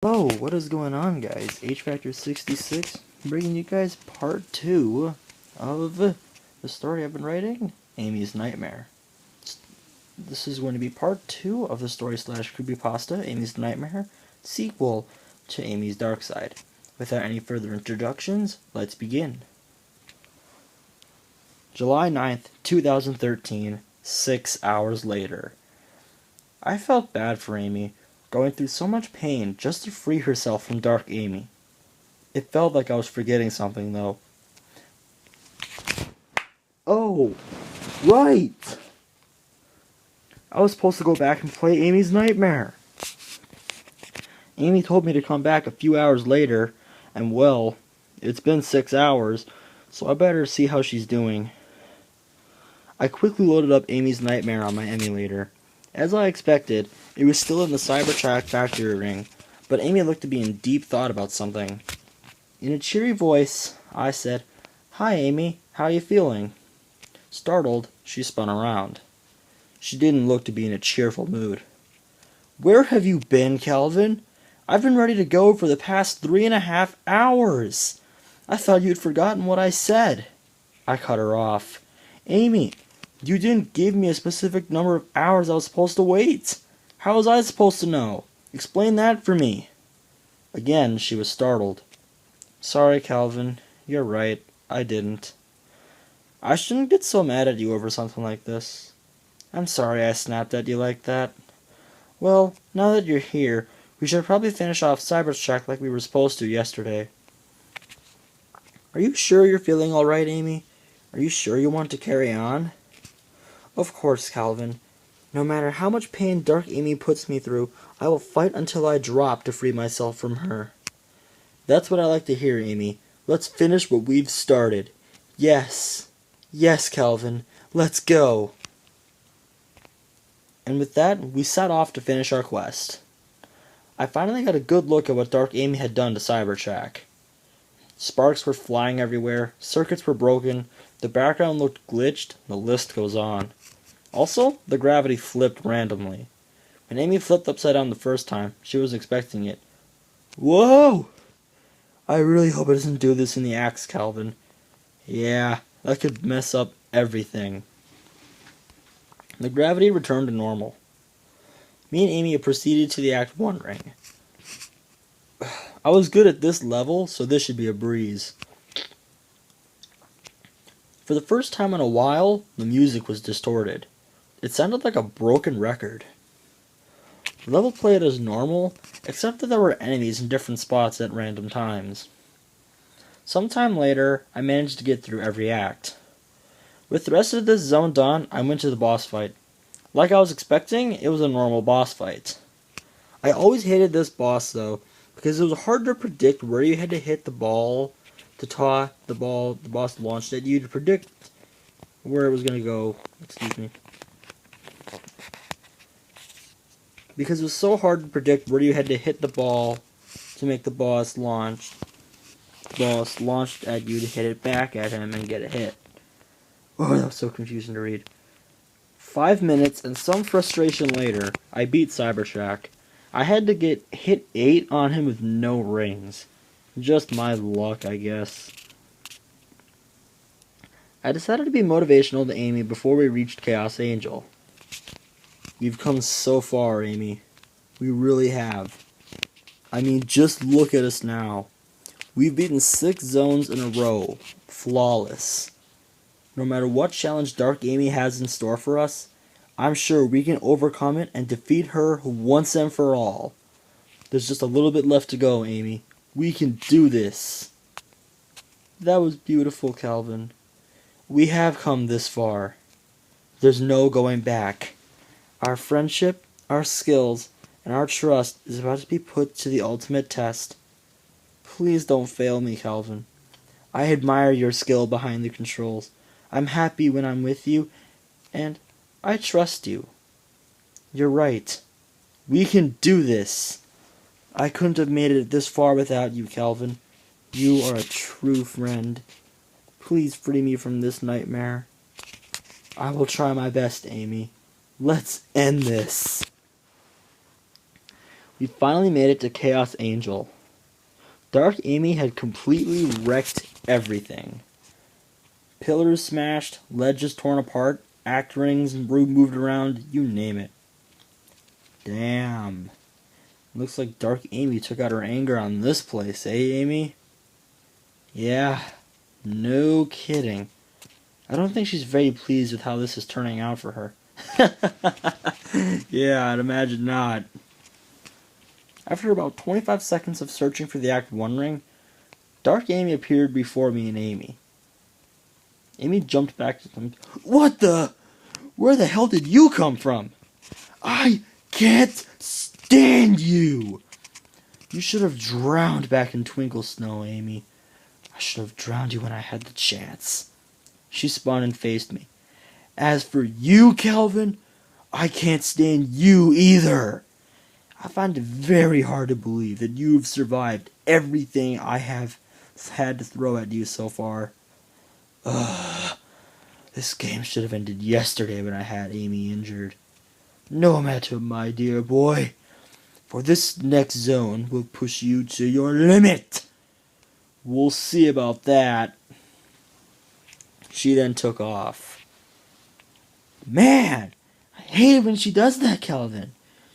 Hello, what is going on, guys? H Factor 66 bringing you guys part 2 of the story I've been writing, Amy's Nightmare. This is going to be part 2 of the story slash creepypasta, Amy's Nightmare, sequel to Amy's Dark Side. Without any further introductions, let's begin. July 9th, 2013, 6 hours later. I felt bad for Amy, going through so much pain just to free herself from Dark Amy. It felt like I was forgetting something, though. Oh, right! I was supposed to go back and play Amy's Nightmare. Amy told me to come back a few hours later, and well, it's been 6 hours, so I better see how she's doing. I quickly loaded up Amy's Nightmare on my emulator. As I expected, it was still in the Cybertruck factory ring, but Amy looked to be in deep thought about something. In a cheery voice, I said, "Hi Amy, how you feeling?" Startled, she spun around. She didn't look to be in a cheerful mood. "Where have you been, Calvin? I've been ready to go for the past 3.5 hours. I thought you'd forgotten what I said." I cut her off. "Amy, you didn't give me a specific number of hours I was supposed to wait. How was I supposed to know? Explain that for me." Again, she was startled. "Sorry, Calvin. You're right. I didn't. I shouldn't get so mad at you over something like this. I'm sorry I snapped at you like that. Well, now that you're here, we should probably finish off Cybertruck like we were supposed to yesterday." "Are you sure you're feeling alright, Amy? Are you sure you want to carry on?" "Of course, Calvin. No matter how much pain Dark Amy puts me through, I will fight until I drop to free myself from her." "That's what I like to hear, Amy. Let's finish what we've started." "Yes. Yes, Calvin. Let's go." And with that, we set off to finish our quest. I finally got a good look at what Dark Amy had done to Cybertruck. Sparks were flying everywhere, circuits were broken, the background looked glitched, the list goes on. Also, the gravity flipped randomly. When Amy flipped upside down the first time, she was expecting it. "Whoa! I really hope it doesn't do this in the acts, Calvin. Yeah, that could mess up everything." The gravity returned to normal. Me and Amy proceeded to the Act 1 ring. I was good at this level, so this should be a breeze. For the first time in a while, the music was distorted. It sounded like a broken record. The level played as normal, except that there were enemies in different spots at random times. Sometime later, I managed to get through every act. With the rest of this zone done, I went to the boss fight. Like I was expecting, it was a normal boss fight. I always hated this boss though, because it was hard to predict where you had to hit the ball to toss the ball the boss launched at you to predict where it was going to go. Excuse me. Because it was so hard to predict where you had to hit the ball to make the boss launched at you to hit it back at him and get a hit. Oh, that was so confusing to read. 5 minutes and some frustration later, I beat Cybertruck. I had to get hit 8 on him with no rings. Just my luck, I guess. I decided to be motivational to Amy before we reached Chaos Angel. "We've come so far, Amy. We really have. I mean, just look at us now. We've beaten 6 zones in a row. Flawless. No matter what challenge Dark Amy has in store for us, I'm sure we can overcome it and defeat her once and for all. There's just a little bit left to go, Amy. We can do this." That was beautiful, Calvin. We have come this far. There's no going back. Our friendship, our skills, and our trust is about to be put to the ultimate test. Please don't fail me, Calvin. I admire your skill behind the controls. I'm happy when I'm with you, and I trust you. You're right. We can do this. I couldn't have made it this far without you, Calvin. You are a true friend. Please free me from this nightmare. I will try my best, Amy. Let's end this. We finally made it to Chaos Angel. Dark Amy had completely wrecked everything. Pillars smashed, ledges torn apart, act rings moved around, you name it. Damn. Looks like Dark Amy took out her anger on this place, eh, Amy? Yeah, no kidding. I don't think she's very pleased with how this is turning out for her. Yeah, I'd imagine not. After about 25 seconds of searching for the Act 1 ring, Dark Amy appeared before me and Amy. Amy jumped back to them. What the? Where the hell did you come from? I can't stand you! You should have drowned back in Twinkle Snow, Amy. I should have drowned you when I had the chance. She spun and faced me. As for you, Calvin, I can't stand you either. I find it very hard to believe that you've survived everything I have had to throw at you so far. This game should have ended yesterday when I had Amy injured. No matter, my dear boy, for this next zone will push you to your limit. We'll see about that. She then took off. Man, I hate it when she does that, Calvin.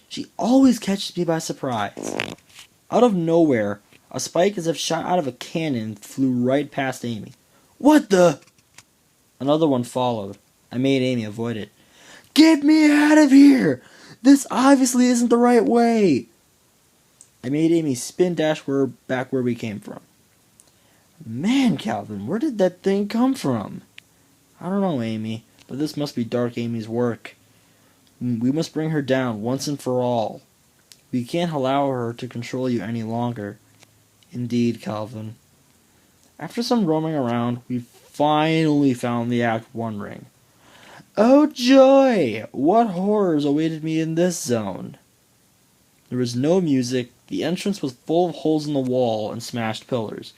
She always catches me by surprise. Out of nowhere, a spike as if shot out of a cannon flew right past Amy. What the? Another one followed. I made Amy avoid it. Get me out of here! This obviously isn't the right way! I made Amy spin dash back where we came from. Man, Calvin, where did that thing come from? I don't know, Amy, but this must be Dark Amy's work. We must bring her down once and for all. We can't allow her to control you any longer. Indeed, Calvin. After some roaming around, we finally found the Act 1 ring. Oh joy! What horrors awaited me in this zone? There was no music, the entrance was full of holes in the wall and smashed pillars.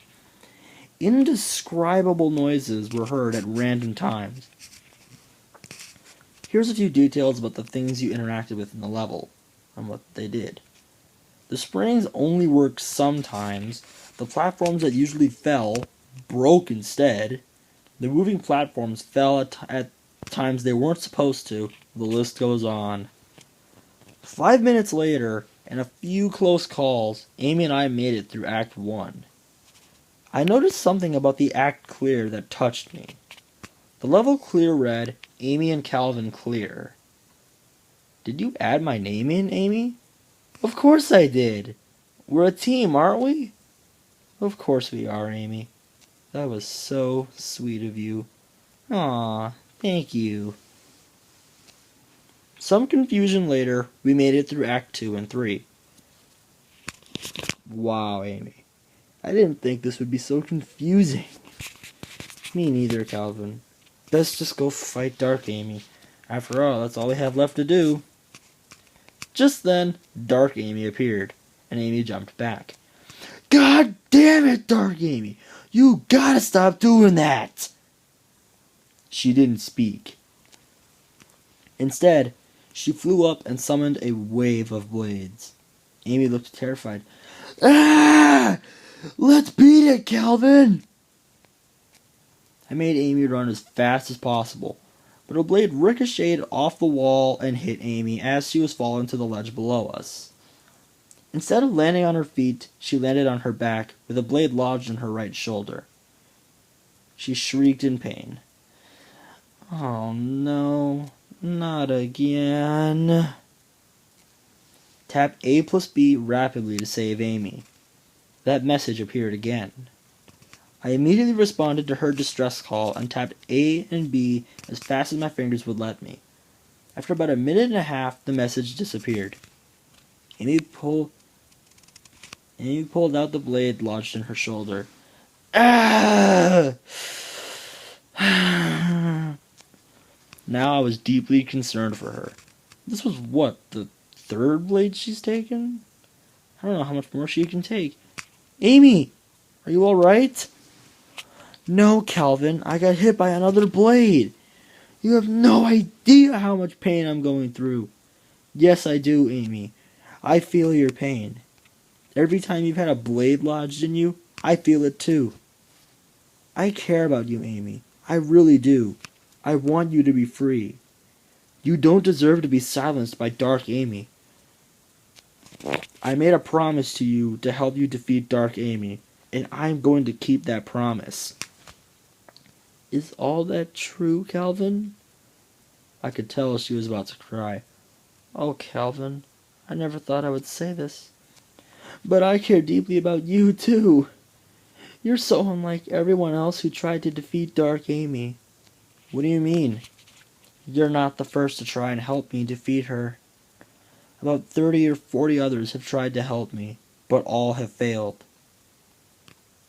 Indescribable noises were heard at random times. Here's a few details about the things you interacted with in the level, and what they did. The springs only worked sometimes, the platforms that usually fell broke instead, the moving platforms fell at times they weren't supposed to, the list goes on. 5 minutes later, and a few close calls, Amy and I made it through Act 1. I noticed something about the Act clear that touched me. The level clear read, Amy and Calvin clear. Did you add my name in, Amy? Of course I did. We're a team, aren't we? Of course we are, Amy. That was so sweet of you. Aw, thank you. Some confusion later, we made it through Act 2 and 3. Wow, Amy. I didn't think this would be so confusing. Me neither, Calvin. Let's just go fight Dark Amy. After all, that's all we have left to do. Just then, Dark Amy appeared, and Amy jumped back. God damn it, Dark Amy! You gotta stop doing that! She didn't speak. Instead, she flew up and summoned a wave of blades. Amy looked terrified. Ah! Let's beat it, Calvin! I made Amy run as fast as possible, but a blade ricocheted off the wall and hit Amy as she was falling to the ledge below us. Instead of landing on her feet, she landed on her back with a blade lodged in her right shoulder. She shrieked in pain. Oh no, not again. Tap A plus B rapidly to save Amy. That message appeared again. I immediately responded to her distress call and tapped A and B as fast as my fingers would let me. After about a minute and a half, the message disappeared. Amy pulled out the blade lodged in her shoulder. Ah! Now I was deeply concerned for her. This was what, the third blade she's taken? I don't know how much more she can take. Amy! Are you alright? No, Calvin, I got hit by another blade. You have no idea how much pain I'm going through. Yes, I do, Amy. I feel your pain. Every time you've had a blade lodged in you, I feel it too. I care about you, Amy. I really do. I want you to be free. You don't deserve to be silenced by Dark Amy. I made a promise to you to help you defeat Dark Amy, and I'm going to keep that promise. Is all that true, Calvin? I could tell she was about to cry. Oh, Calvin, I never thought I would say this. But I care deeply about you, too. You're so unlike everyone else who tried to defeat Dark Amy. What do you mean? You're not the first to try and help me defeat her. About 30 or 40 others have tried to help me, but all have failed.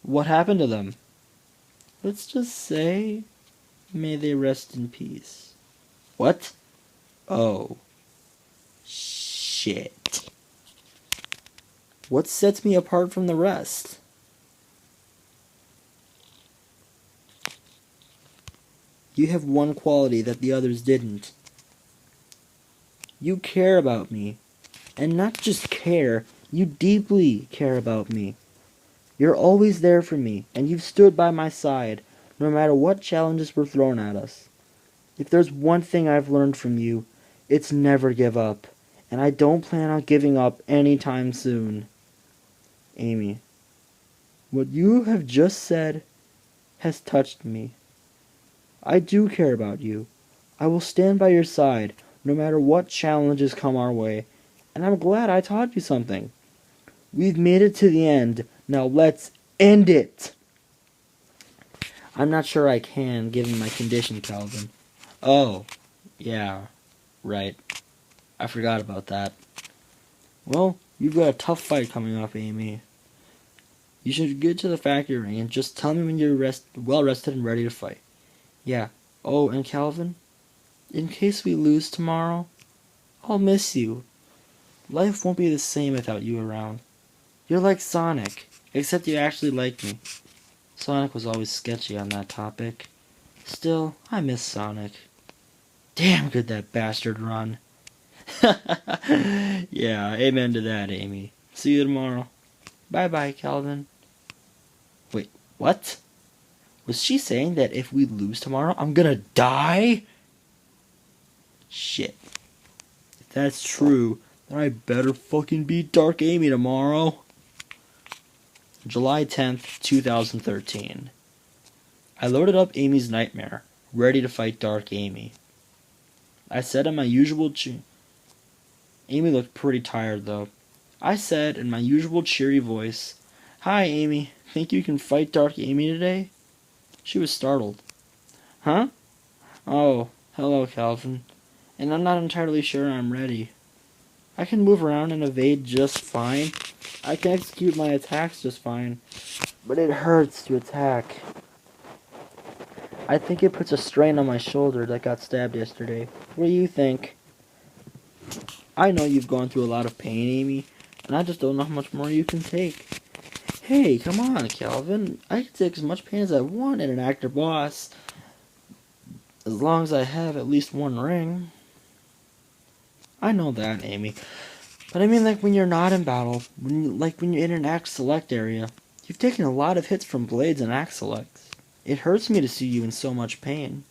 What happened to them? Let's just say, may they rest in peace. What? Oh. Shit. What sets me apart from the rest? You have one quality that the others didn't. You care about me. And not just care, you deeply care about me. You're always there for me, and you've stood by my side, no matter what challenges were thrown at us. If there's one thing I've learned from you, it's never give up, and I don't plan on giving up anytime soon. Amy, what you have just said has touched me. I do care about you. I will stand by your side, no matter what challenges come our way, and I'm glad I taught you something. We've made it to the end. Now let's end it. I'm not sure I can, given my condition, Calvin. Oh, yeah, right. I forgot about that. Well, you've got a tough fight coming up, Amy. You should get to the factory ring and just tell me when you're well rested and ready to fight. Yeah. Oh, and Calvin, in case we lose tomorrow, I'll miss you. Life won't be the same without you around. You're like Sonic, except you actually like me. Sonic was always sketchy on that topic. Still, I miss Sonic. Damn good that bastard run. Yeah, amen to that, Amy. See you tomorrow. Bye-bye, Calvin. Wait, what? Was she saying that if we lose tomorrow, I'm gonna die? Shit. If that's true, then I better fucking beat Dark Amy tomorrow. July 10th, 2013. I loaded up Amy's Nightmare, ready to fight Dark Amy. I said in my usual Amy looked pretty tired, though. I said in my usual cheery voice, "Hi, Amy. Think you can fight Dark Amy today?" She was startled. Huh? Oh, hello, Calvin. And I'm not entirely sure I'm ready. I can move around and evade just fine. I can execute my attacks just fine. But it hurts to attack. I think it puts a strain on my shoulder that got stabbed yesterday. What do you think? I know you've gone through a lot of pain, Amy, and I just don't know how much more you can take. Hey, come on, Calvin. I can take as much pain as I want in an actor boss, as long as I have at least one ring. I know that, Amy. But I mean, like, when you're not in battle, when you're in an act select area, you've taken a lot of hits from blades and act selects. It hurts me to see you in so much pain.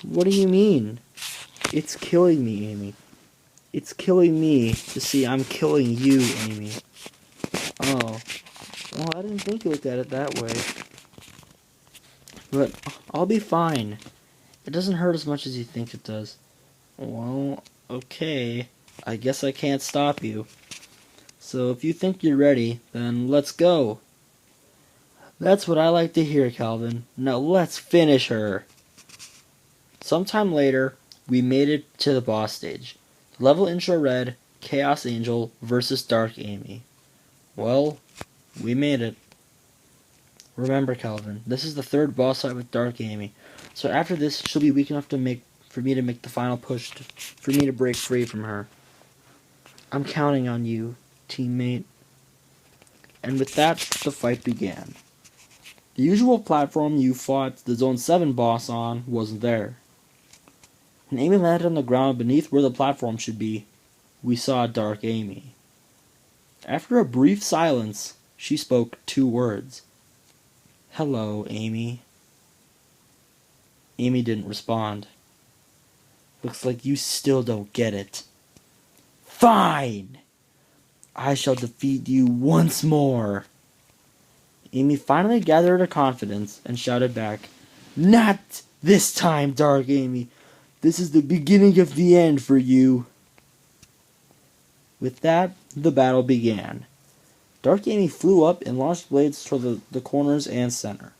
What do you mean? It's killing me, Amy. It's killing me to see I'm killing you, Amy. Oh. Well, I didn't think you looked at it that way. But I'll be fine. It doesn't hurt as much as you think it does. Well, okay. I guess I can't stop you. So if you think you're ready, then let's go. That's what I like to hear, Calvin. Now let's finish her. Sometime later, we made it to the boss stage. The level intro read, Chaos Angel versus Dark Amy. Well, we made it. Remember, Calvin, this is the third boss fight with Dark Amy. So after this, she'll be weak enough for me to make the final push for me to break free from her. I'm counting on you, teammate. And with that, the fight began. The usual platform you fought the Zone 7 boss on wasn't there. When Amy landed on the ground beneath where the platform should be, we saw Dark Amy. After a brief silence, she spoke 2 words. "Hello, Amy." Amy didn't respond. "Looks like you still don't get it." "Fine! I shall defeat you once more." Amy finally gathered her confidence and shouted back, "Not this time, Dark Amy. This is the beginning of the end for you." With that, the battle began. Dark Amy flew up and launched blades toward the corners and center.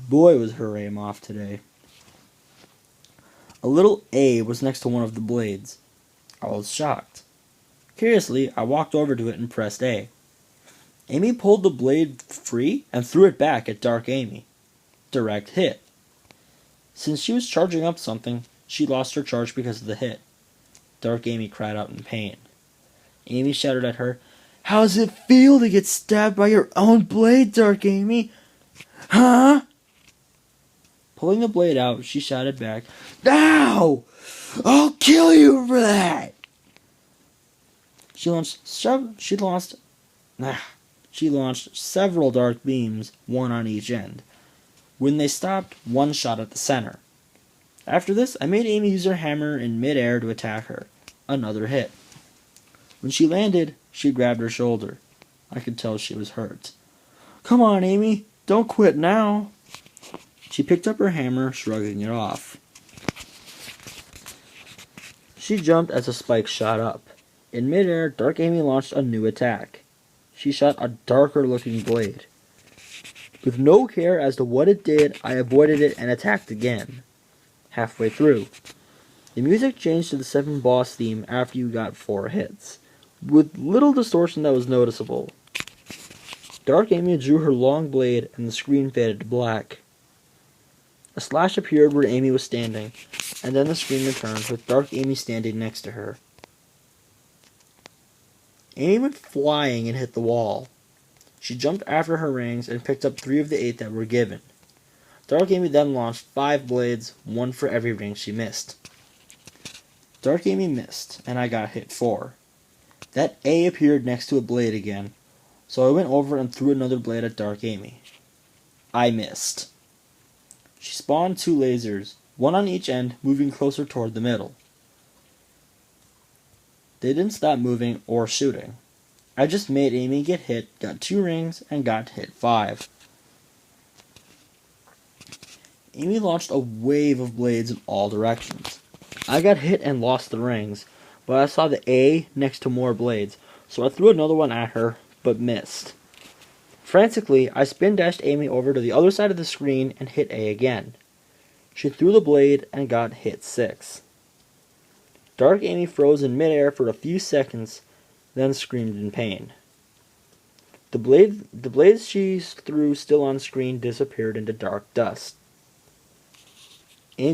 Boy, was her aim off today. A little A was next to one of the blades. I was shocked. Curiously, I walked over to it and pressed A. Amy pulled the blade free and threw it back at Dark Amy. Direct hit. Since she was charging up something, she lost her charge because of the hit. Dark Amy cried out in pain. Amy shouted at her, "How's it feel to get stabbed by your own blade, Dark Amy? Huh?" Pulling the blade out, she shouted back, "Ow! I'll kill you for that!" She launched several dark beams, one on each end. When they stopped, one shot at the center. After this, I made Amy use her hammer in midair to attack her. Another hit. When she landed, she grabbed her shoulder. I could tell she was hurt. "Come on, Amy, don't quit now." She picked up her hammer, shrugging it off. She jumped as a spike shot up. In midair, Dark Amy launched a new attack. She shot a darker-looking blade. With no care as to what it did, I avoided it and attacked again. Halfway through, the music changed to the 7 boss theme after you got 4 hits, with little distortion that was noticeable. Dark Amy drew her long blade and the screen faded to black. A slash appeared where Amy was standing, and then the screen returned with Dark Amy standing next to her. Amy went flying and hit the wall. She jumped after her rings and picked up 3 of the 8 that were given. Dark Amy then launched 5 blades, 1 for every ring she missed. Dark Amy missed, and I got hit 4. That A appeared next to a blade again, so I went over and threw another blade at Dark Amy. I missed. She spawned 2 lasers, 1 on each end, moving closer toward the middle. They didn't stop moving or shooting. I just made Amy get hit, got 2 rings, and got hit 5. Amy launched a wave of blades in all directions. I got hit and lost the rings, but I saw the A next to more blades, so I threw another one at her, but missed. Frantically, I spin-dashed Amy over to the other side of the screen and hit A again. She threw the blade and got hit 6. Dark Amy froze in midair for a few seconds, then screamed in pain. The blades she threw still on screen disappeared into dark dust.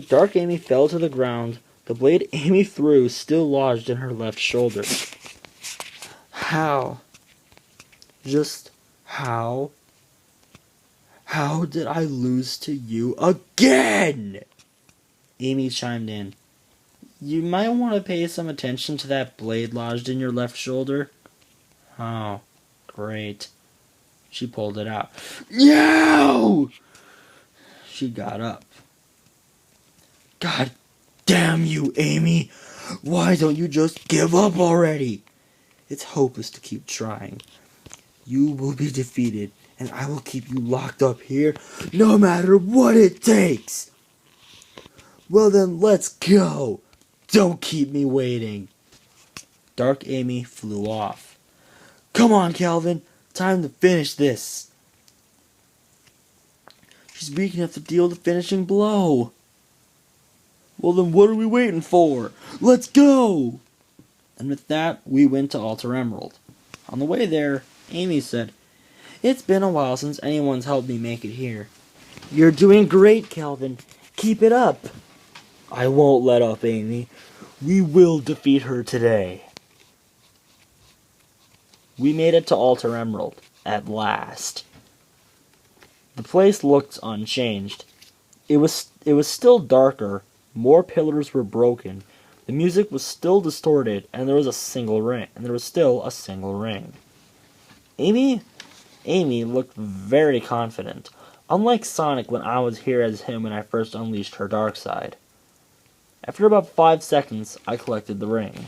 Dark Amy fell to the ground, the blade Amy threw still lodged in her left shoulder. How? Just how? How did I lose to you again? Amy chimed in. You might want to pay some attention to that blade lodged in your left shoulder. Oh, great. She pulled it out. No! She got up. God damn you, Amy! Why don't you just give up already? It's hopeless to keep trying. You will be defeated, and I will keep you locked up here, no matter what it takes. Well then, let's go. Don't keep me waiting. Dark Amy flew off. Come on, Calvin. Time to finish this. She's weak enough to deal the finishing blow. Well then, what are we waiting for? Let's go! And with that, we went to Alter Emerald. On the way there, Amy said, It's been a while since anyone's helped me make it here. You're doing great, Calvin. Keep it up. I won't let up, Amy. We will defeat her today. We made it to Alter Emerald, at last. The place looked unchanged. It was still darker, more pillars were broken, the music was still distorted, and there was still a single ring. Amy looked very confident, unlike Sonic when I was here as him when I first unleashed her dark side. After about 5 seconds, I collected the ring.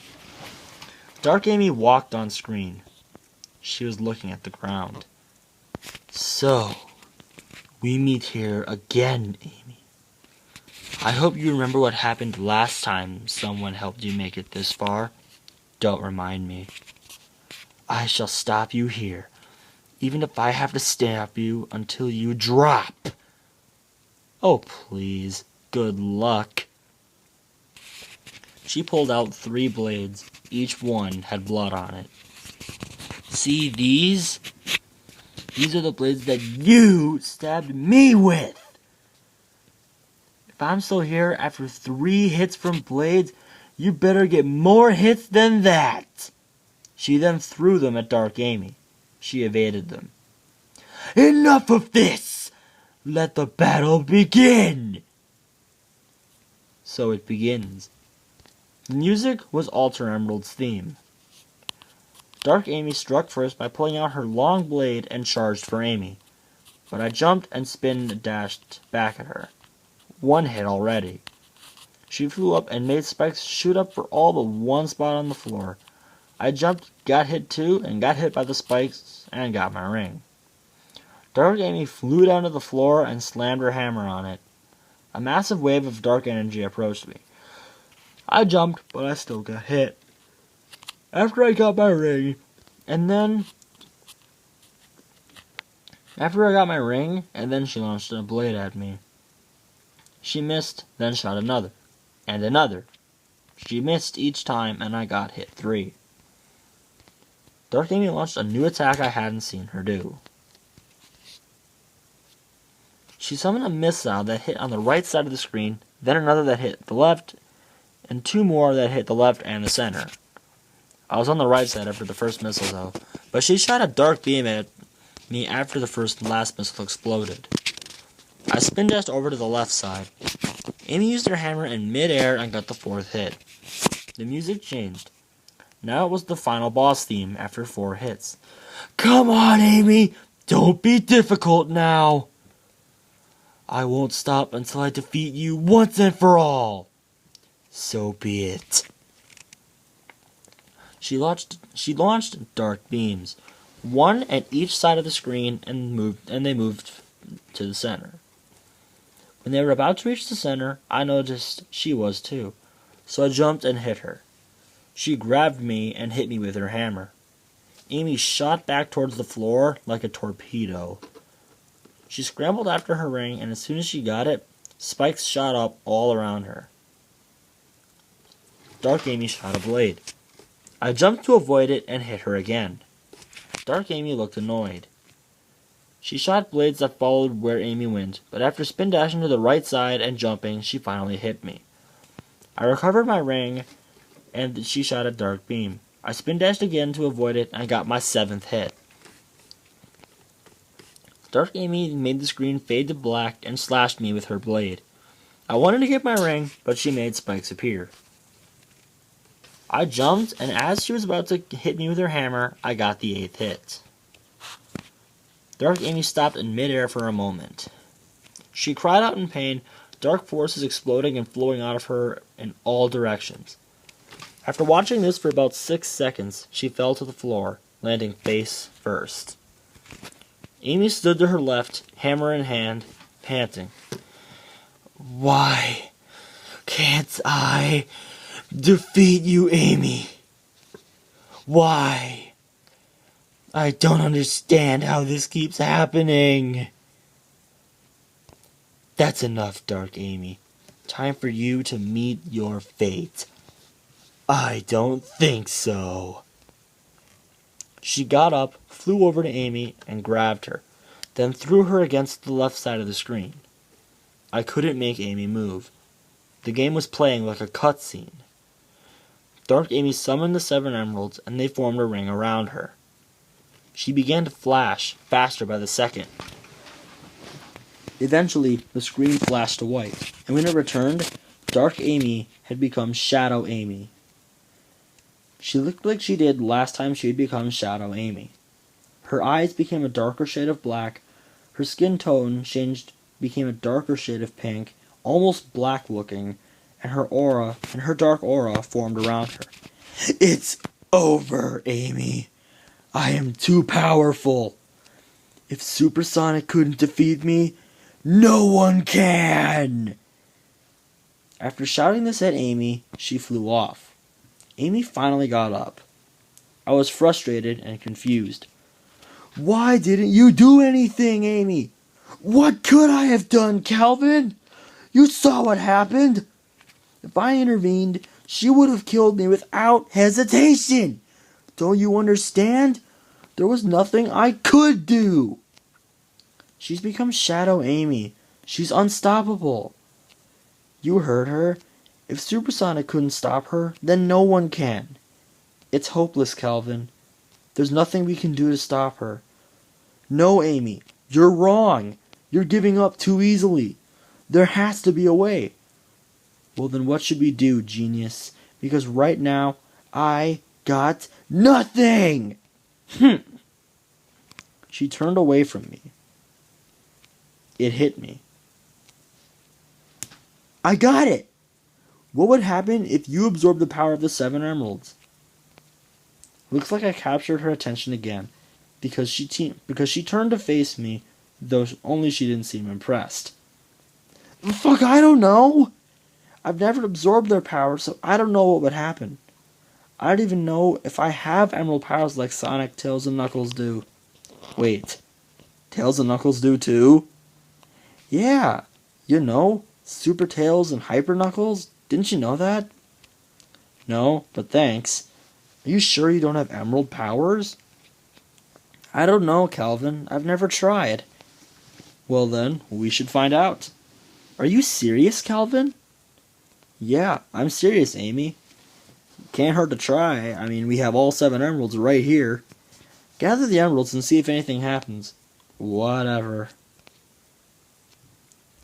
Dark Amy walked on screen. She was looking at the ground. So, we meet here again, Amy. I hope you remember what happened last time someone helped you make it this far. Don't remind me. I shall stop you here, even if I have to stab you until you drop. Oh, please. Good luck. She pulled out 3 blades. Each one had blood on it. See these? These are the blades that you stabbed me with. If I'm still here after 3 hits from blades, you better get more hits than that. She then threw them at Dark Amy. She evaded them. Enough of this! Let the battle begin! So it begins. The music was Alter Emerald's theme. Dark Amy struck first by pulling out her long blade and charged for Amy, but I jumped and spin dashed back at her. 1 hit already. She flew up and made spikes shoot up for all but 1 spot on the floor. I jumped, got hit too, and got hit by the spikes, and got my ring. Dark Amy flew down to the floor and slammed her hammer on it. A massive wave of dark energy approached me. I jumped, but I still got hit. After I got my ring, and then she launched a blade at me. She missed, then shot another, and another. She missed each time, and I got hit 3. Dark Amy launched a new attack I hadn't seen her do. She summoned a missile that hit on the right side of the screen, then another that hit the left, and 2 more that hit the left and the center. I was on the right side after the first missile, though, but she shot a dark beam at me after the first and last missile exploded. I spin dashed over to the left side. Amy used her hammer in mid-air and got the 4th hit. The music changed. Now it was the final boss theme after 4 hits. Come on, Amy! Don't be difficult now! I won't stop until I defeat you once and for all! So be it. She launched dark beams, 1 at each side of the screen, and they moved to the center. When they were about to reach the center, I noticed she was too, so I jumped and hit her. She grabbed me and hit me with her hammer. Amy shot back towards the floor like a torpedo. She scrambled after her ring, and as soon as she got it, spikes shot up all around her. Dark Amy shot a blade. I jumped to avoid it and hit her again. Dark Amy looked annoyed. She shot blades that followed where Amy went, but after spin dashing to the right side and jumping, she finally hit me. I recovered my ring, and she shot a dark beam. I spin dashed again to avoid it, and I got my 7th hit. Dark Amy made the screen fade to black and slashed me with her blade. I wanted to get my ring, but she made spikes appear. I jumped, and as she was about to hit me with her hammer, I got the 8th hit. Dark Amy stopped in midair for a moment. She cried out in pain, dark forces exploding and flowing out of her in all directions. After watching this for about 6 seconds, she fell to the floor, landing face first. Amy stood to her left, hammer in hand, panting. Why can't I defeat you, Amy? Why? I don't understand how this keeps happening. That's enough, Dark Amy. Time for you to meet your fate. I don't think so. She got up, flew over to Amy, and grabbed her, then threw her against the left side of the screen. I couldn't make Amy move. The game was playing like a cutscene. Dark Amy summoned the 7 emeralds, and they formed a ring around her. She began to flash, faster by the second. Eventually, the screen flashed to white, and when it returned, Dark Amy had become Shadow Amy. She looked like she did last time she had become Shadow Amy. Her eyes became a darker shade of black. Her skin tone became a darker shade of pink, almost black looking, and her dark aura formed around her. It's over, Amy. I am too powerful. If Supersonic couldn't defeat me, no one can! After shouting this at Amy, she flew off. Amy finally got up. I was frustrated and confused. Why didn't you do anything, Amy? What could I have done, Calvin? You saw what happened. If I intervened, she would have killed me without hesitation. Don't you understand? There was nothing I could do. She's become Shadow Amy. She's unstoppable. You heard her. If Supersonic couldn't stop her, then no one can. It's hopeless, Calvin. There's nothing we can do to stop her. No, Amy, you're wrong. You're giving up too easily. There has to be a way. Well, then what should we do, genius? Because right now, I got nothing! She turned away from me. It hit me. I got it! What would happen if you absorbed the power of the 7 emeralds? Looks like I captured her attention again, because she turned to face me, though only she didn't seem impressed. Fuck, I don't know! I've never absorbed their power, so I don't know what would happen. I don't even know if I have emerald powers like Sonic, Tails, and Knuckles do. Wait, Tails and Knuckles do too? Yeah, you know, Super Tails and Hyper Knuckles. Didn't you know that? No, but thanks. Are you sure you don't have emerald powers? I don't know, Calvin. I've never tried. Well then, we should find out. Are you serious, Calvin? Yeah, I'm serious, Amy. Can't hurt to try. I mean, we have all 7 emeralds right here. Gather the emeralds and see if anything happens. Whatever.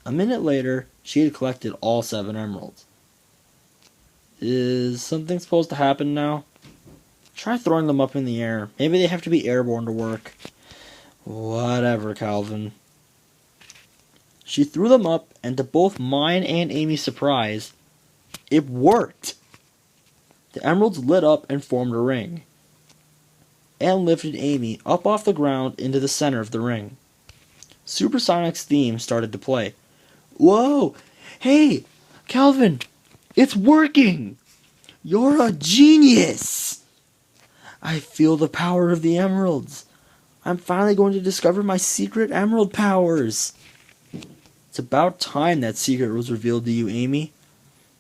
A minute later, she had collected all 7 emeralds. Is something supposed to happen now? Try throwing them up in the air. Maybe they have to be airborne to work. Whatever, Calvin. She threw them up, and to both mine and Amy's surprise, it worked! The emeralds lit up and formed a ring, and lifted Amy up off the ground into the center of the ring. Supersonic's theme started to play. Whoa! Hey! Calvin! It's working! You're a genius! I feel the power of the emeralds. I'm finally going to discover my secret emerald powers. It's about time that secret was revealed to you, Amy.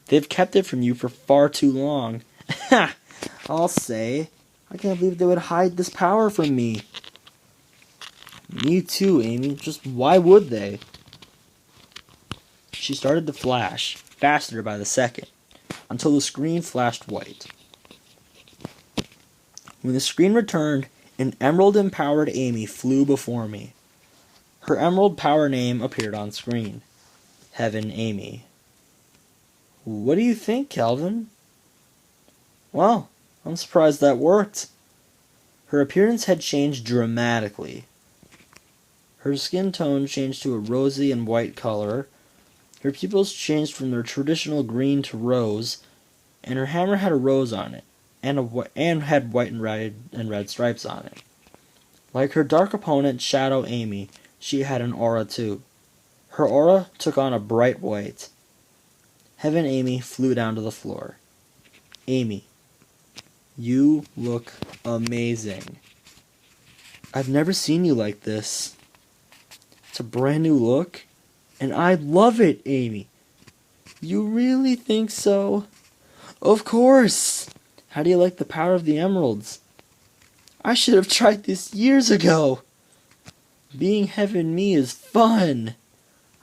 They've kept it from you for far too long. Ha! I'll say. I can't believe they would hide this power from me. Me too, Amy. Just why would they? She started to flash, faster by the second, until the screen flashed white. When the screen returned, an emerald-empowered Amy flew before me. Her emerald power name appeared on screen. Heaven Amy. What do you think, Calvin? Well, I'm surprised that worked. Her appearance had changed dramatically. Her skin tone changed to a rosy and white color. Her pupils changed from their traditional green to rose, and her hammer had a rose on it, and had white and red stripes on it. Like her dark opponent, Shadow Amy, she had an aura too. Her aura took on a bright white. Heaven Amy flew down to the floor. Amy, you look amazing. I've never seen you like this. It's a brand new look, and I love it, Amy. You really think so? Of course! How do you like the power of the emeralds? I should have tried this years ago. Being Heaven Me is fun.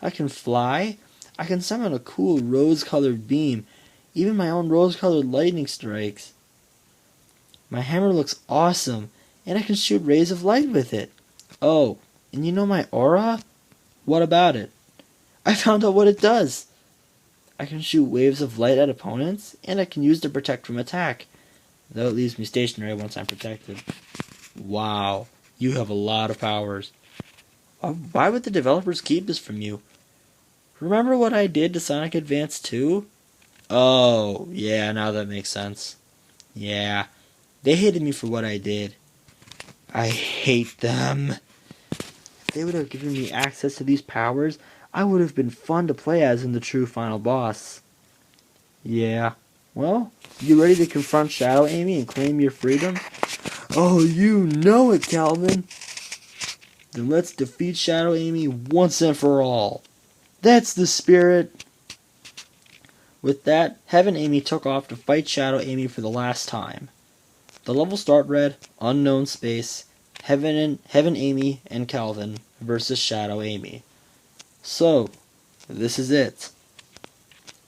I can fly. I can summon a cool rose-colored beam. Even my own rose-colored lightning strikes. My hammer looks awesome, and I can shoot rays of light with it. Oh, and you know my aura? What about it? I found out what it does. I can shoot waves of light at opponents, and I can use to protect from attack. Though it leaves me stationary once I'm protected. Wow, You have a lot of powers. Why would the developers keep this from you? Remember what I did to Sonic Advance 2? Oh, yeah, now that makes sense. Yeah, they hated me for what I did. I hate them. If they would have given me access to these powers, I would have been fun to play as in the true final boss. Yeah. Well, you ready to confront Shadow Amy and claim your freedom? Oh, you know it, Calvin. Then let's defeat Shadow Amy once and for all. That's the spirit. With that, Heaven Amy took off to fight Shadow Amy for the last time. The level start read, Unknown Space, Heaven Amy and Calvin versus Shadow Amy. So, this is it.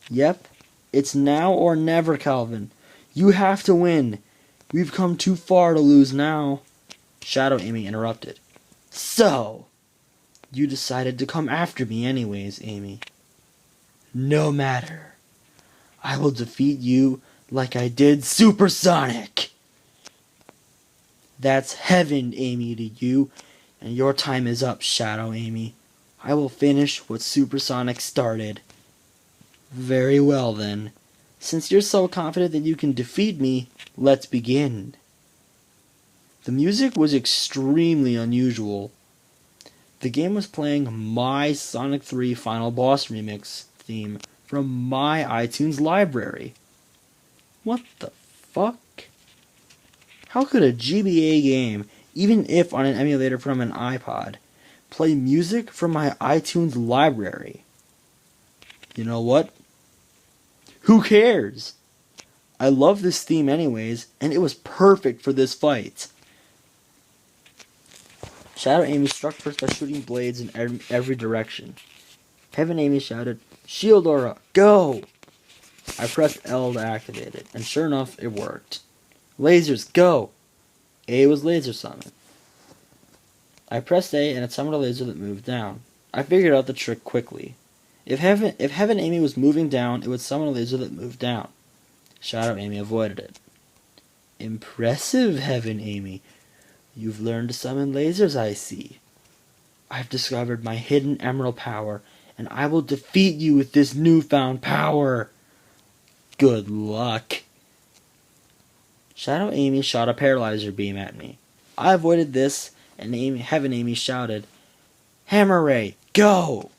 Yep, it's now or never, Calvin. You have to win. We've come too far to lose now. Shadow Amy interrupted. So, you decided to come after me anyways, Amy. No matter. I will defeat you like I did Supersonic. That's heaven, Amy, to you, and your time is up, Shadow Amy. I will finish what Supersonic started. Very well, then. Since you're so confident that you can defeat me, let's begin. The music was extremely unusual. The game was playing my Sonic 3 Final Boss Remix theme from my iTunes library. What the fuck? How could a GBA game, even if on an emulator from an iPod, play music from my iTunes library? You know what? Who cares? I love this theme anyways, and it was perfect for this fight. Shadow Amy struck first by shooting blades in every direction. Heaven Amy shouted, Shield Aura, go! I pressed L to activate it, and sure enough, it worked. Lasers, go! A was laser summon. I pressed A and it summoned a laser that moved down. I figured out the trick quickly. If Heaven Amy was moving down, it would summon a laser that moved down. Shadow Amy avoided it. Impressive, Heaven Amy. You've learned to summon lasers, I see. I've discovered my hidden emerald power, and I will defeat you with this newfound power. Good luck. Shadow Amy shot a paralyzer beam at me. I avoided this, and Heaven Amy shouted, Hammer Ray, go!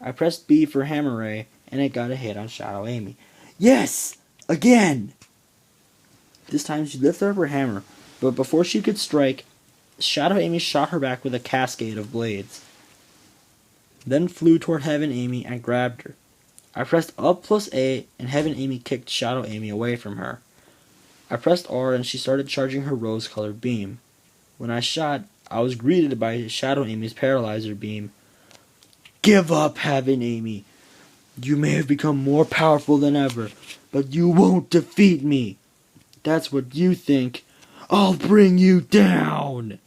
I pressed B for Hammer Ray, and it got a hit on Shadow Amy. Yes! Again! This time she lifted up her hammer, but before she could strike, Shadow Amy shot her back with a cascade of blades. Then flew toward Heaven Amy and grabbed her. I pressed up plus A, and Heaven Amy kicked Shadow Amy away from her. I pressed R, and she started charging her rose-colored beam. When I shot, I was greeted by Shadow Amy's paralyzer beam. Give up, Heaven Amy. You may have become more powerful than ever, but you won't defeat me. That's what you think. I'll bring you down.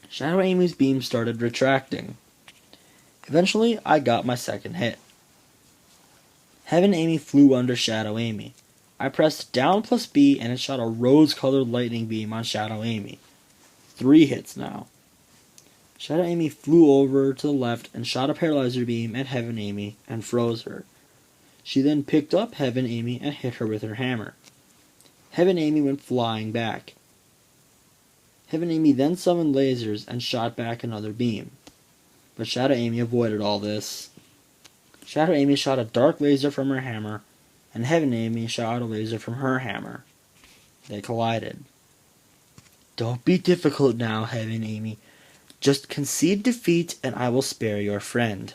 Shadow Amy's beam started retracting. Eventually, I got my second hit. Heaven Amy flew under Shadow Amy. I pressed down plus B and it shot a rose-colored lightning beam on Shadow Amy. 3 hits now. Shadow Amy flew over to the left and shot a paralyzer beam at Heaven Amy and froze her. She then picked up Heaven Amy and hit her with her hammer. Heaven Amy went flying back. Heaven Amy then summoned lasers and shot back another beam. But Shadow Amy avoided all this. Shadow Amy shot a dark laser from her hammer, and Heaven Amy shot a laser from her hammer. They collided. Don't be difficult now, Heaven Amy. Just concede defeat and I will spare your friend.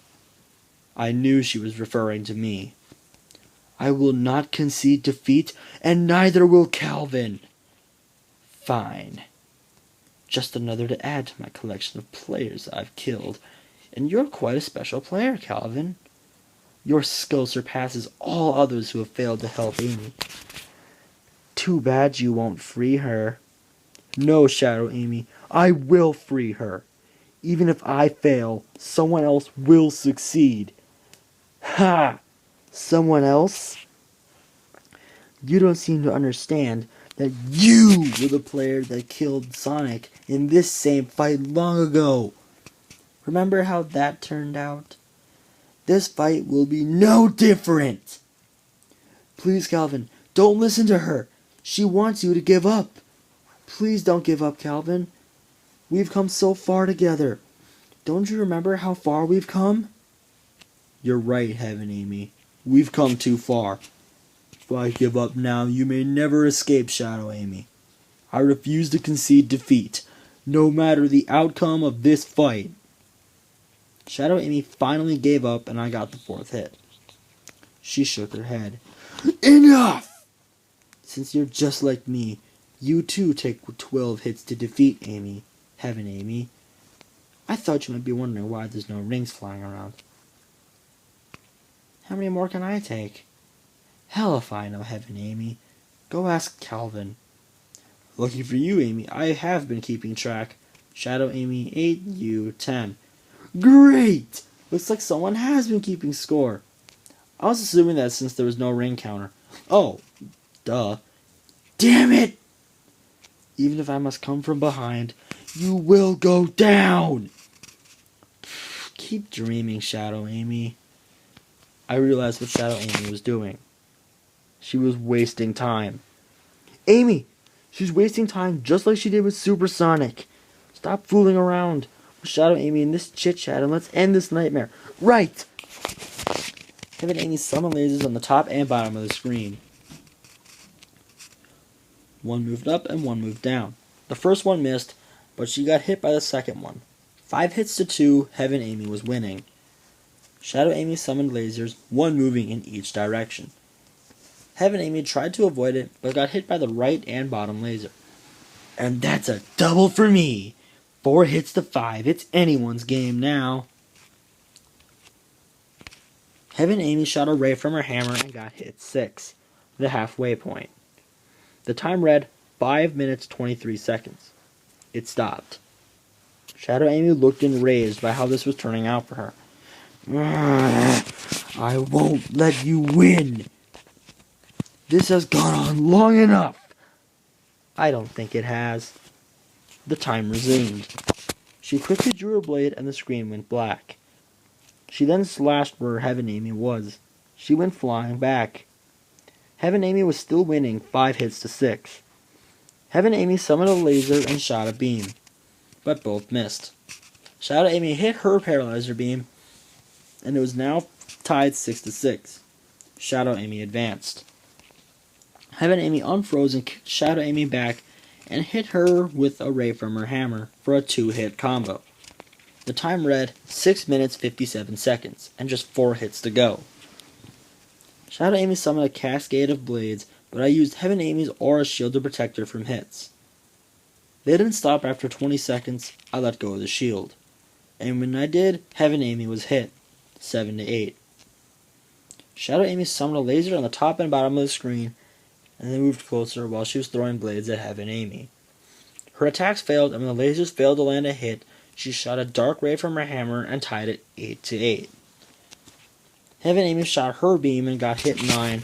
I knew she was referring to me. I will not concede defeat, and neither will Calvin. Fine. Just another to add to my collection of players I've killed, and you're quite a special player, Calvin. Your skill surpasses all others who have failed to help Amy. Too bad you won't free her. No, Shadow Amy, I will free her. Even if I fail, someone else will succeed. Ha! Someone else? You don't seem to understand. that you were the player that killed Sonic in this same fight long ago. Remember how that turned out? This fight will be no different. Please, Calvin, don't listen to her. She wants you to give up. Please don't give up, Calvin. We've come so far together. Don't you remember how far we've come? You're right, Heaven Amy. We've come too far. If I give up now, you may never escape, Shadow Amy. I refuse to concede defeat, no matter the outcome of this fight. Shadow Amy finally gave up and I got the 4th hit. She shook her head. Enough! Since you're just like me, you too take 12 hits to defeat Amy. Heaven Amy. I thought you might be wondering why there's no rings flying around. How many more can I take? Hell if I know, Heaven Amy. Go ask Calvin. Lucky for you, Amy, I have been keeping track. Shadow Amy 8, you 10. Great! Looks like someone has been keeping score. I was assuming that since there was no ring counter. Oh, duh. Damn it! Even if I must come from behind, you will go down! Keep dreaming, Shadow Amy. I realized what Shadow Amy was doing. She was wasting time. Amy! She's wasting time just like she did with Supersonic. Stop fooling around with Shadow Amy in this chit-chat and let's end this nightmare. Right! Heaven Amy summoned lasers on the top and bottom of the screen. One moved up and one moved down. The first one missed, but she got hit by the second one. 5 hits to 2, Heaven Amy was winning. Shadow Amy summoned lasers, one moving in each direction. Heaven Amy tried to avoid it, but got hit by the right and bottom laser. And that's a double for me! 4 hits to 5, it's anyone's game now. Heaven Amy shot a ray from her hammer and got hit 6, the halfway point. The time read 5 minutes 23 seconds. It stopped. Shadow Amy looked enraged by how this was turning out for her. I won't let you win! This has gone on long enough! I don't think it has. The time resumed. She quickly drew her blade and the screen went black. She then slashed where Heaven Amy was. She went flying back. Heaven Amy was still winning 5 hits to 6. Heaven Amy summoned a laser and shot a beam, but both missed. Shadow Amy hit her paralyzer beam, and it was now tied 6 to 6. Shadow Amy advanced. Heaven Amy unfroze and kicked Shadow Amy back and hit her with a ray from her hammer for a 2-hit combo. The time read 6 minutes 57 seconds, and just 4 hits to go. Shadow Amy summoned a cascade of blades, but I used Heaven Amy's aura shield to protect her from hits. They didn't stop after 20 seconds, I let go of the shield. And when I did, Heaven Amy was hit, 7 to 8. Shadow Amy summoned a laser on the top and bottom of the screen, and then moved closer while she was throwing blades at Heaven Amy. Her attacks failed, and when the lasers failed to land a hit, she shot a dark ray from her hammer and tied it 8 to 8. Heaven Amy shot her beam and got hit 9.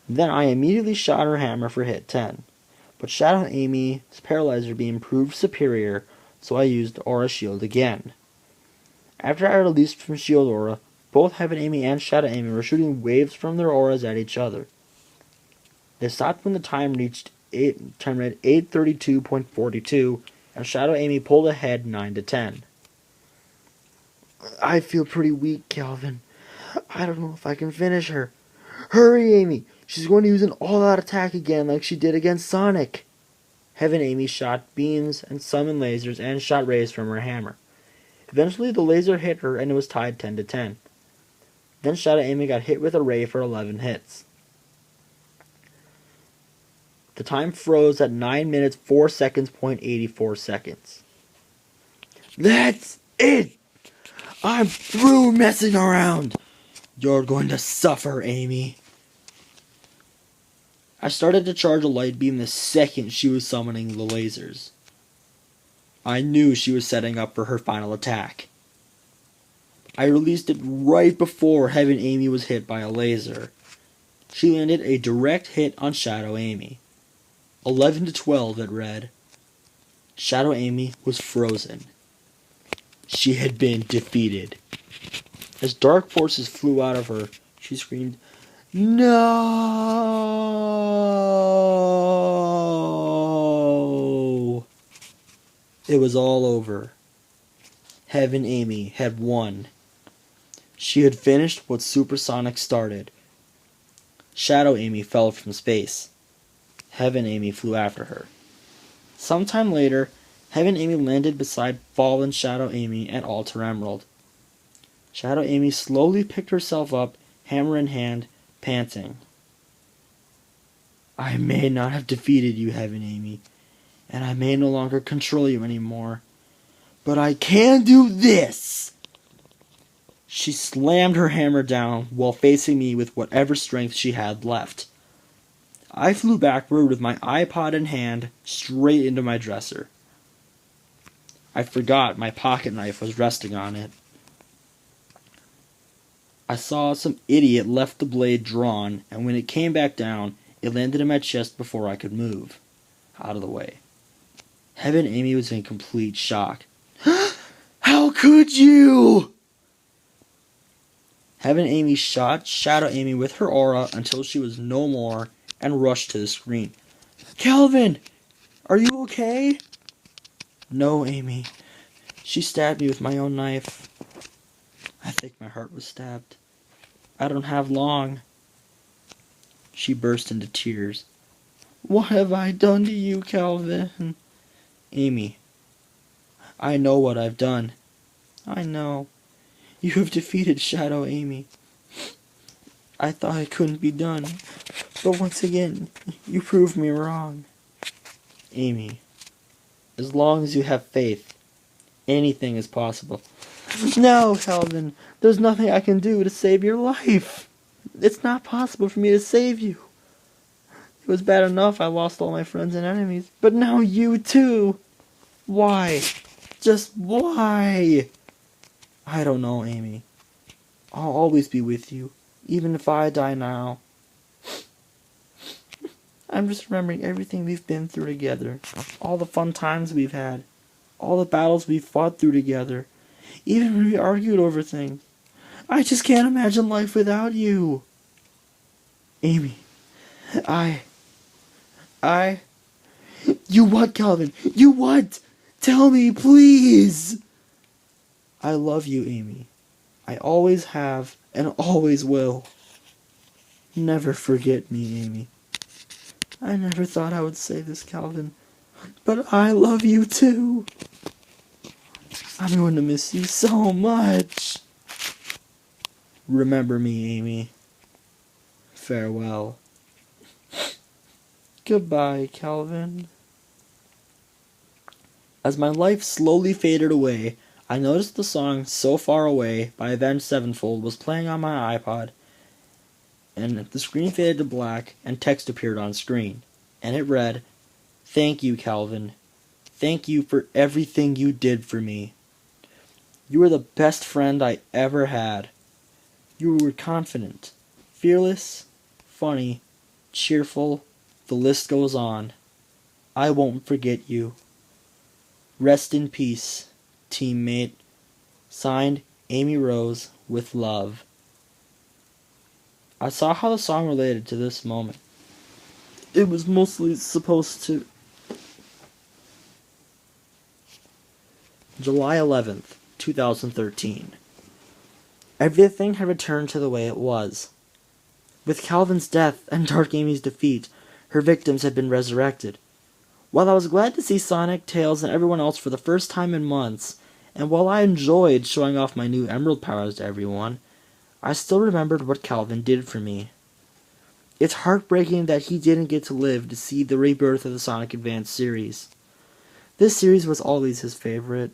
Then I immediately shot her hammer for hit 10. But Shadow Amy's paralyzer beam proved superior, so I used Aura Shield again. After I released from Shield Aura, both Heaven Amy and Shadow Amy were shooting waves from their auras at each other. They stopped when the time read 8:32.42, and Shadow Amy pulled ahead 9 to 10. I feel pretty weak, Calvin. I don't know if I can finish her. Hurry, Amy! She's going to use an all-out attack again like she did against Sonic. Heaven Amy shot beams and summoned lasers and shot rays from her hammer. Eventually the laser hit her and it was tied 10 to 10. Then Shadow Amy got hit with a ray for 11 hits. The time froze at 9 minutes 4 seconds, 0.84 seconds. That's it! I'm through messing around! You're going to suffer, Amy. I started to charge a light beam the second she was summoning the lasers. I knew she was setting up for her final attack. I released it right before Heaven Amy was hit by a laser. She landed a direct hit on Shadow Amy. 11 to 12, it read. Shadow Amy was frozen. She had been defeated. As dark forces flew out of her, she screamed, "No!" It was all over. Heaven Amy had won. She had finished what Supersonic started. Shadow Amy fell from space. Heaven Amy flew after her. Sometime later, Heaven Amy landed beside fallen Shadow Amy at Altar Emerald. Shadow Amy slowly picked herself up, hammer in hand, panting. I may not have defeated you, Heaven Amy, and I may no longer control you anymore, but I can do this! She slammed her hammer down while facing me with whatever strength she had left. I flew backward with my iPod in hand, straight into my dresser. I forgot my pocket knife was resting on it. I saw some idiot left the blade drawn, and when it came back down, it landed in my chest before I could move. Out of the way. Heaven Amy was in complete shock. How could you? Heaven Amy shot Shadow Amy with her aura until she was no more and rushed to the screen. Calvin! Are you okay? No, Amy. She stabbed me with my own knife. I think my heart was stabbed. I don't have long. She burst into tears. What have I done to you, Calvin? Amy, I know what I've done. I know. You have defeated Shadow Amy. I thought it couldn't be done, but once again, you proved me wrong. Amy, as long as you have faith, anything is possible. No, Calvin, there's nothing I can do to save your life. It's not possible for me to save you. It was bad enough I lost all my friends and enemies, but now you too. Why? Just why? I don't know, Amy. I'll always be with you, even if I die now. I'm just remembering everything we've been through together, all the fun times we've had, all the battles we've fought through together, even when we argued over things. I just can't imagine life without you. Amy, You what, Calvin? You what? Tell me, please! I love you, Amy. I always have and always will. Never forget me, Amy. I never thought I would say this, Calvin, but I love you too. I'm going to miss you so much. Remember me, Amy. Farewell. Goodbye, Calvin. As my life slowly faded away, I noticed the song So Far Away by Avenged Sevenfold was playing on my iPod, and the screen faded to black and text appeared on screen, and it read, Thank you, Calvin. Thank you for everything you did for me. You were the best friend I ever had. You were confident, fearless, funny, cheerful, the list goes on. I won't forget you. Rest in peace, teammate. Signed, Amy Rose, with love. I saw how the song related to this moment. It was mostly supposed to... July 11th, 2013. Everything had returned to the way it was. With Calvin's death and Dark Amy's defeat, her victims had been resurrected. While I was glad to see Sonic, Tails, and everyone else for the first time in months, and while I enjoyed showing off my new Emerald powers to everyone, I still remembered what Calvin did for me. It's heartbreaking that he didn't get to live to see the rebirth of the Sonic Advance series. This series was always his favorite.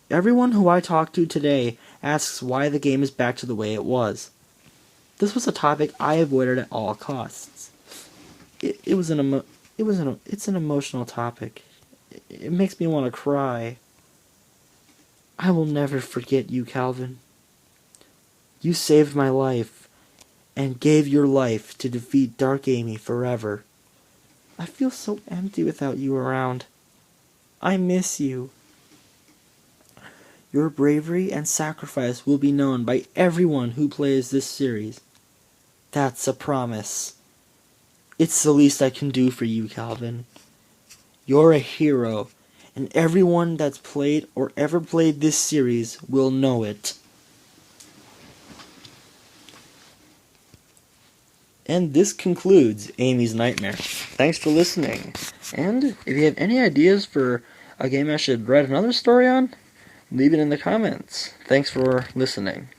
Everyone who I talk to today asks why the game is back to the way it was. This was a topic I avoided at all costs. It's an emotional topic. It makes me want to cry. I will never forget you, Calvin. You saved my life, and gave your life to defeat Dark Amy forever. I feel so empty without you around. I miss you. Your bravery and sacrifice will be known by everyone who plays this series. That's a promise. It's the least I can do for you, Calvin. You're a hero, and everyone that's played or ever played this series will know it. And this concludes Amy's Nightmare. Thanks for listening. And if you have any ideas for a game I should write another story on, leave it in the comments. Thanks for listening.